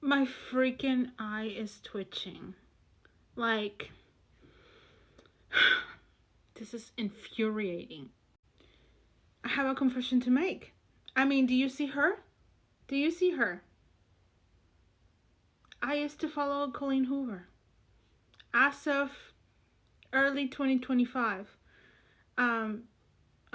My freaking eye is twitching. Like, this is infuriating. I have a confession to make. I mean, do you see her? Do you see her? I used to follow Colleen Hoover. As of early 2025.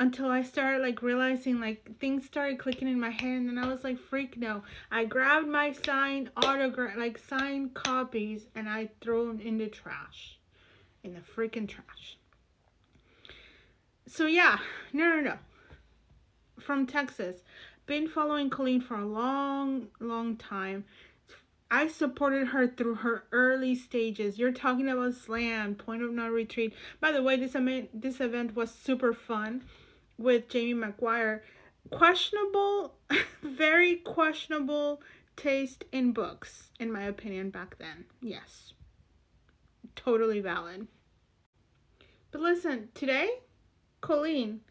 Until I started like realizing like things started clicking in my head, and then I was like, freak no. I grabbed my signed autograph, like signed copies, and I threw them in the trash. In the freaking trash. So yeah, no. From Texas. Been following Colleen for a long time. I supported her through her early stages. You're talking about Slam, Point of No Retreat. By the way, this event was super fun with Jamie McGuire. Questionable, very questionable taste in books, in my opinion, back then. Yes. Totally valid. But listen, today, Colleen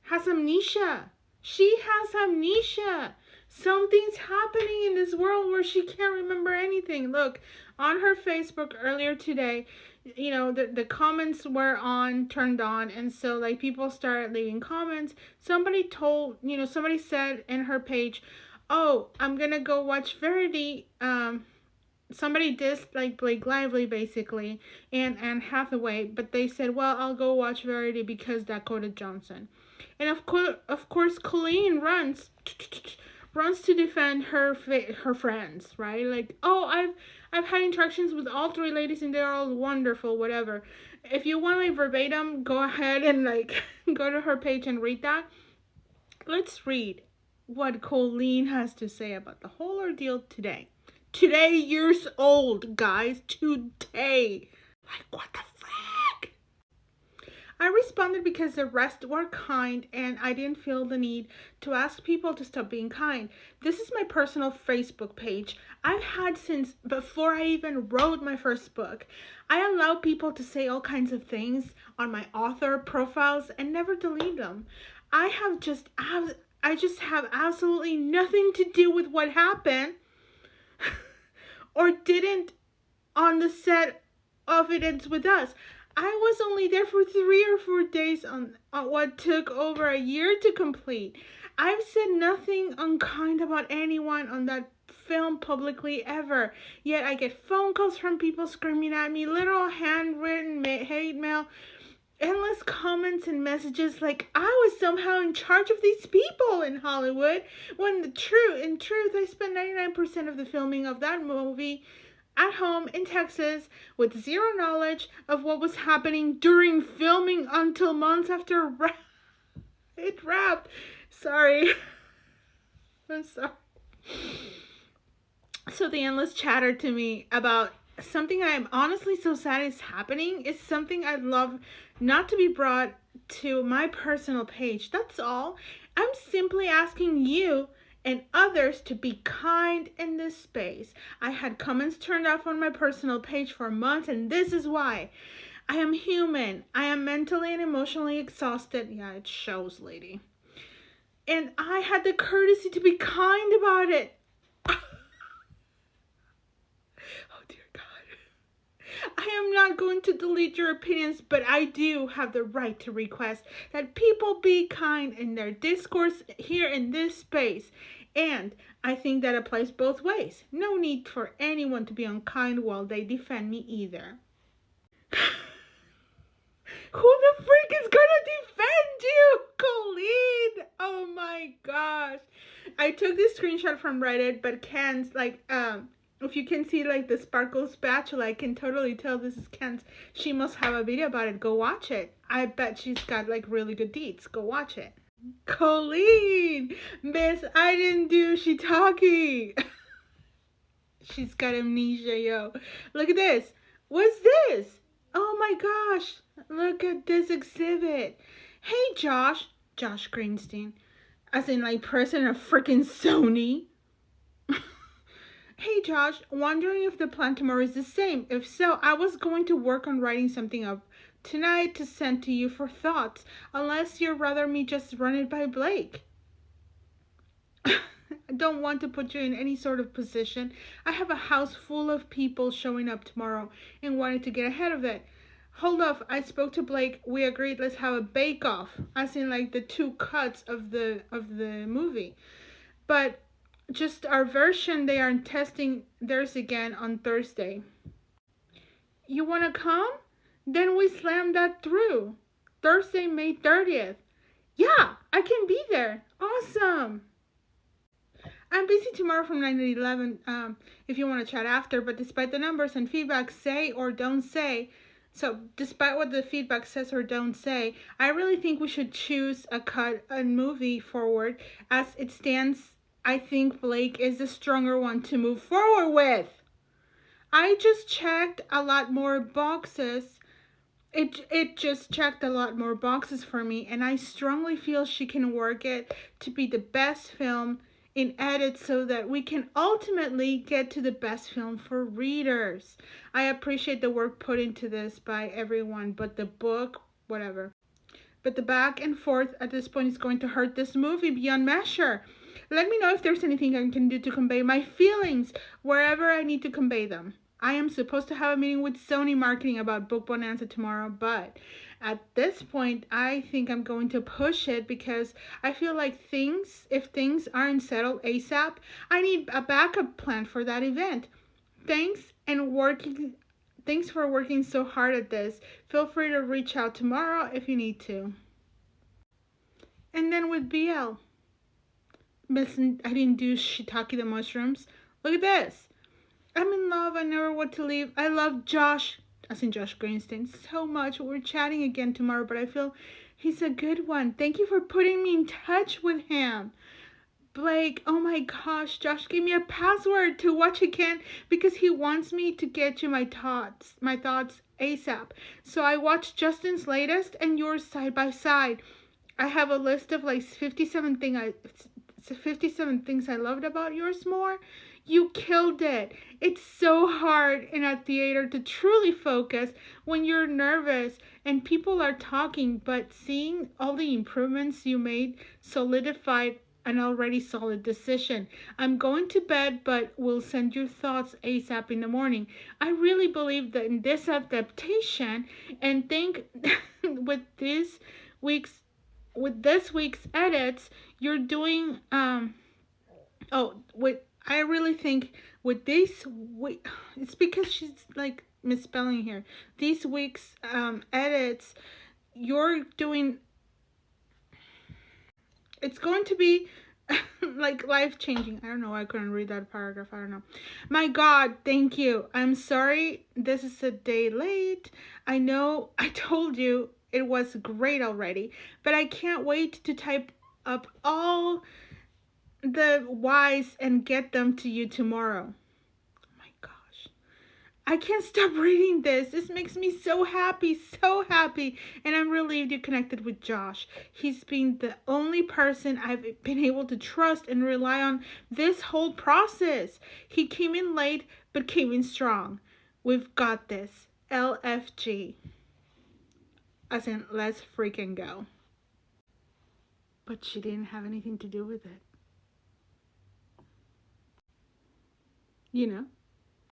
has amnesia. She has amnesia. Something's happening in this world where she can't remember anything. Look, on her Facebook earlier today, you know, the comments were turned on, and so like people started leaving comments. Somebody said in her page, oh, I'm gonna go watch Verity. Somebody dissed like Blake Lively basically and Anne Hathaway, but they said, well, I'll go watch Verity because Dakota Johnson. And of course, Colleen runs to defend her friends, right? Like, oh, I've had interactions with all three ladies and they're all wonderful, whatever. If you want like verbatim, go ahead and like go to her page and read that. Let's read what Colleen has to say about the whole ordeal today. Today, years old, guys. Today. Like, what the frick? I responded because the rest were kind and I didn't feel the need to ask people to stop being kind. This is my personal Facebook page. I've had since before I even wrote my first book. I allow people to say all kinds of things on my author profiles and never delete them. I just have absolutely nothing to do with what happened or didn't on the set of It Ends With Us. I was only there for 3 or 4 days on what took over a year to complete. I've said nothing unkind about anyone on that film publicly ever. Yet I get phone calls from people screaming at me, literal handwritten hate mail, endless comments and messages like I was somehow in charge of these people in Hollywood, when in truth, I spent 99% of the filming of that movie at home in Texas with zero knowledge of what was happening during filming until months after it wrapped. Sorry. I'm sorry. So the endless chatter to me about something I am honestly so sad is happening is something I'd love not to be brought to my personal page. That's all. I'm simply asking you and others to be kind in this space. I had comments turned off on my personal page for months, and this is why. I am human. I am mentally and emotionally exhausted. Yeah, it shows, lady. And I had the courtesy to be kind about it. Oh, dear God. I am not going to delete your opinions, but I do have the right to request that people be kind in their discourse here in this space. And I think that applies both ways. No need for anyone to be unkind while they defend me either. Who the freak is gonna defend you, Colleen? Oh my gosh. I took this screenshot from Reddit, but Ken's like, if you can see like the sparkle spatula, I can totally tell this is Ken's. She must have a video about it. Go watch it. I bet she's got like really good deeds. Go watch it. Colleen, miss, I didn't do shiitake. She's got amnesia, yo. Look at this. What's this? Oh my gosh. Look at this exhibit. Hey, Josh Greenstein, as in like president of freaking Sony. Hey, Josh, wondering if the plan tomorrow is the same. If so, I was going to work on writing something up tonight to send to you for thoughts, unless you'd rather me just run it by Blake. I don't want to put you in any sort of position. I have a house full of people showing up tomorrow and wanted to get ahead of it. Hold off. I spoke to Blake. We agreed let's have a bake off, as in like the two cuts of the movie. But just our version, they are testing theirs again on Thursday. You want to come? Then we slam that through. Thursday, May 30th. Yeah, I can be there. Awesome. I'm busy tomorrow from 9 to 11 if you want to chat after, but despite the numbers and feedback say or don't say, so despite what the feedback says or don't say, I really think we should choose a movie forward. As it stands, I think Blake is the stronger one to move forward with. I just checked a lot more boxes. It just checked a lot more boxes for me, and I strongly feel she can work it to be the best film in edit so that we can ultimately get to the best film for readers. I appreciate the work put into this by everyone, but the book, whatever. But the back and forth at this point is going to hurt this movie beyond measure. Let me know if there's anything I can do to convey my feelings wherever I need to convey them. I am supposed to have a meeting with Sony Marketing about Book Bonanza tomorrow, but at this point, I think I'm going to push it because I feel like if things aren't settled ASAP, I need a backup plan for that event. Thanks for working so hard at this. Feel free to reach out tomorrow if you need to. And then with BL. Listen, I didn't do shiitake the mushrooms. Look at this. I'm in love. I never want to leave. I love Josh, as in Josh Greenstein, so much. We're chatting again tomorrow, but I feel he's a good one. Thank you for putting me in touch with him. Blake, oh my gosh, Josh gave me a password to watch again because he wants me to get you my thoughts ASAP. So I watched Justin's latest and yours side by side. I have a list of like 57 things I loved about yours more. You killed it. It's so hard in a theater to truly focus when you're nervous and people are talking, but seeing all the improvements you made solidified an already solid decision. I'm going to bed, but will send your thoughts ASAP in the morning. I really believe that in this adaptation, and think with this week's edits, you're doing I really think with this week, it's because she's like misspelling here. These week's edits, you're doing, it's going to be like life-changing. I don't know why I couldn't read that paragraph. I don't know. My God, thank you. I'm sorry this is a day late. I know I told you it was great already, but I can't wait to type up all the whys and get them to you tomorrow. Oh my gosh. I can't stop reading this. This makes me so happy, and I'm relieved you connected with Josh. He's been the only person I've been able to trust and rely on this whole process. He came in late, but came in strong. We've got this. LFG. As in, let's freaking go. But she didn't have anything to do with it. You know?